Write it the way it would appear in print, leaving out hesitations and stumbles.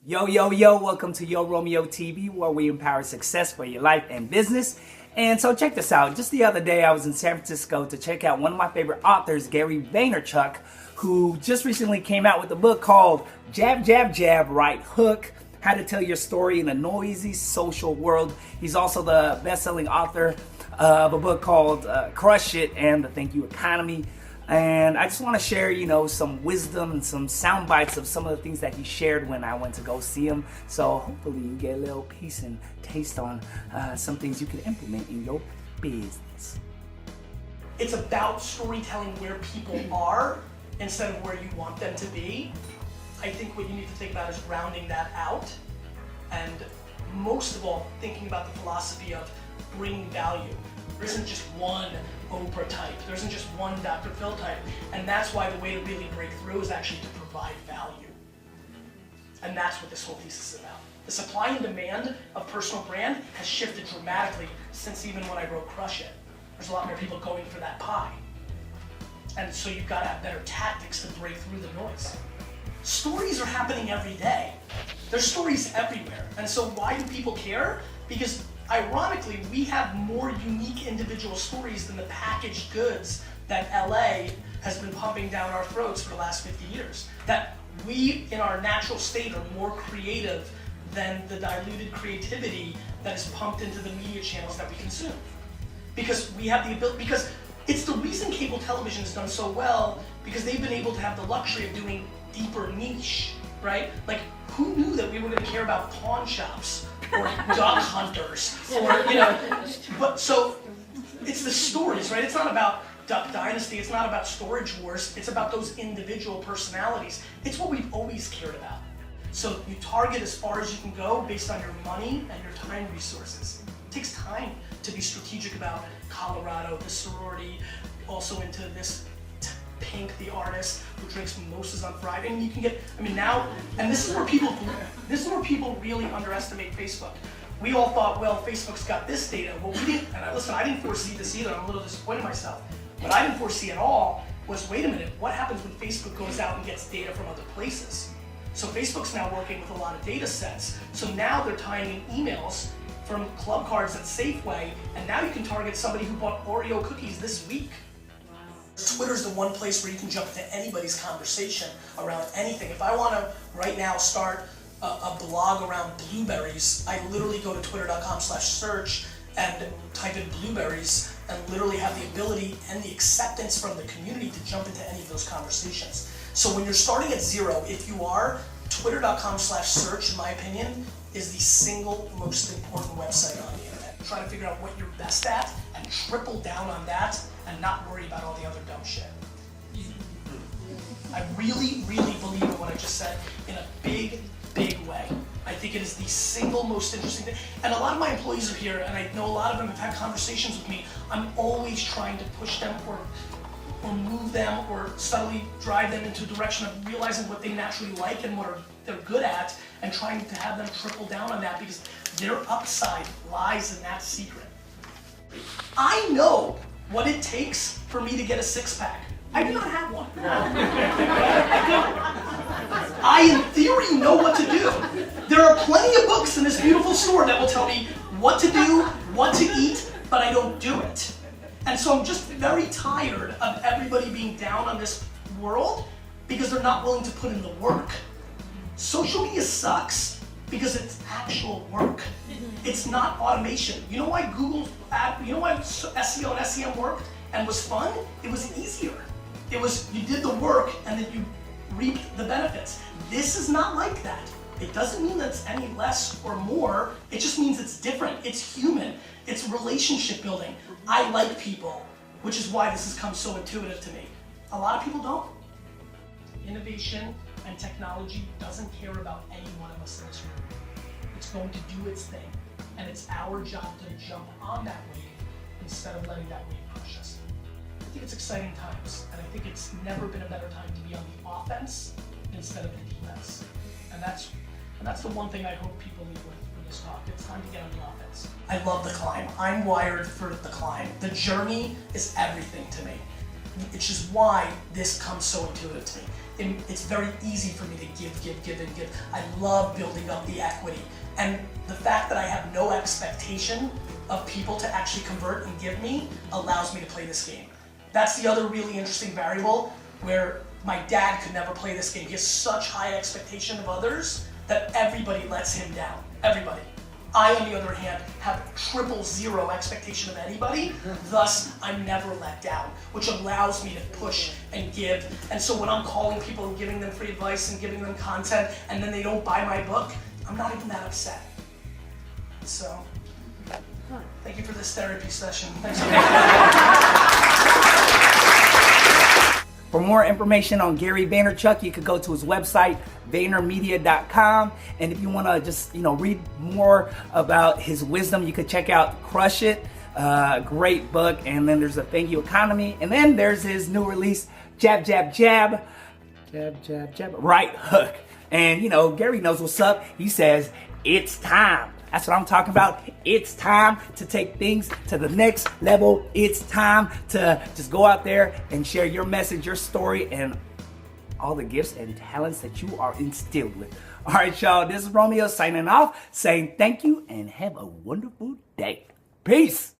Yo, yo, yo, welcome to Yo Romeo TV, where we empower success for your life and business. And so check this out. Just the other day, I was in San Francisco to check out one of my favorite authors, Gary Vaynerchuk, who just recently came out with a book called Jab, Jab, Jab, Right Hook, How to Tell Your Story in a Noisy Social World. He's also the best-selling author of a book called Crush It and the Thank You Economy. And I just want to share, some wisdom and some sound bites of some of the things that he shared when I went to go see him. So hopefully you get a little piece and taste on some things you can implement in your business. It's about storytelling where people are instead of where you want them to be. I think what you need to think about is rounding that out, and most of all, thinking about the philosophy of bringing value. There isn't just one Oprah type. There isn't just one Dr. Phil type. And that's why the way to really break through is actually to provide value. And that's what this whole thesis is about. The supply and demand of personal brand has shifted dramatically since even when I wrote Crush It. There's a lot more people going for that pie. And so you've got to have better tactics to break through the noise. Stories are happening every day. There's stories everywhere. And so why do people care? Because ironically, we have more unique individual stories than the packaged goods that LA has been pumping down our throats for the last 50 years. That we, in our natural state, are more creative than the diluted creativity that is pumped into the media channels that we consume. Because we have the ability, because it's the reason cable television has done so well, because they've been able to have the luxury of doing deeper niche, right? Like, who knew that we were going to care about pawn shops or duck hunters, or But so it's the stories, right? It's not about Duck Dynasty. It's not about Storage Wars. It's about those individual personalities. It's what we've always cared about. So you target as far as you can go based on your money and your time resources. It takes time to be strategic about Colorado, the sorority, also into this Pink, the artist who drinks mimosas on Friday. And you can get, now, and this is where people really underestimate Facebook. We all thought, well, Facebook's got this data. Well, we didn't, and I didn't foresee this either. I'm a little disappointed in myself. What I didn't foresee at all was, wait a minute, what happens when Facebook goes out and gets data from other places? So Facebook's now working with a lot of data sets. So now they're tying in emails from club cards at Safeway, and now you can target somebody who bought Oreo cookies this week. Twitter's the one place where you can jump into anybody's conversation around anything. If I want to right now start a blog around blueberries, I literally go to twitter.com/search and type in blueberries and literally have the ability and the acceptance from the community to jump into any of those conversations. So when you're starting at zero, if you are, twitter.com/search, in my opinion, is the single most important website on the internet. Try to figure out what you're best at and triple down on that and not worry about all the other dumb shit. I really, really believe in what I just said in a big, big way. I think it is the single most interesting thing. And a lot of my employees are here, and I know a lot of them have had conversations with me. I'm always trying to push them or move them or subtly drive them into a direction of realizing what they naturally like and what they're good at, and trying to have them triple down on that, because their upside lies in that secret. I know what it takes for me to get a six-pack. I do not have one. I don't. I, in theory, know what to do. There are plenty of books in this beautiful store that will tell me what to do, what to eat, but I don't do it. And so I'm just very tired of everybody being down on this world because they're not willing to put in the work. Social media sucks because it's actual work. It's not automation. You know why SEO and SEM worked and was fun? It was easier. It was, you did the work and then you reaped the benefits. This is not like that. It doesn't mean that it's any less or more. It just means it's different. It's human. It's relationship building. I like people, which is why this has come so intuitive to me. A lot of people don't. Innovation and technology doesn't care about any one of us in this room. It's going to do its thing, and it's our job to jump on that wave instead of letting that wave crush us. I think it's exciting times, and I think it's never been a better time to be on the offense instead of the defense. And that's the one thing I hope people leave with this talk. It's time to get on the offense. I love the climb. I'm wired for the climb. The journey is everything to me, which is why this comes so intuitive to me. it's very easy for me to give. I love building up the equity. And the fact that I have no expectation of people to actually convert and give me allows me to play this game. That's the other really interesting variable where my dad could never play this game. He has such high expectation of others that everybody lets him down. Everybody. I, on the other hand, have 000 expectation of anybody, thus I'm never let down, which allows me to push and give. And so when I'm calling people and giving them free advice and giving them content, and then they don't buy my book, I'm not even that upset. So, thank you for this therapy session. Thanks so much. For more information on Gary Vaynerchuk, you could go to his website, vaynermedia.com. And if you want to just, read more about his wisdom, you could check out Crush It, great book. And then there's a Thank You Economy. And then there's his new release, Jab, Jab, Jab, Jab, Jab, Jab, Right Hook. And, Gary knows what's up. He says, it's time. That's what I'm talking about. It's time to take things to the next level. It's time to just go out there and share your message, your story, and all the gifts and talents that you are instilled with. All right, y'all. This is Romeo signing off, saying thank you and have a wonderful day. Peace.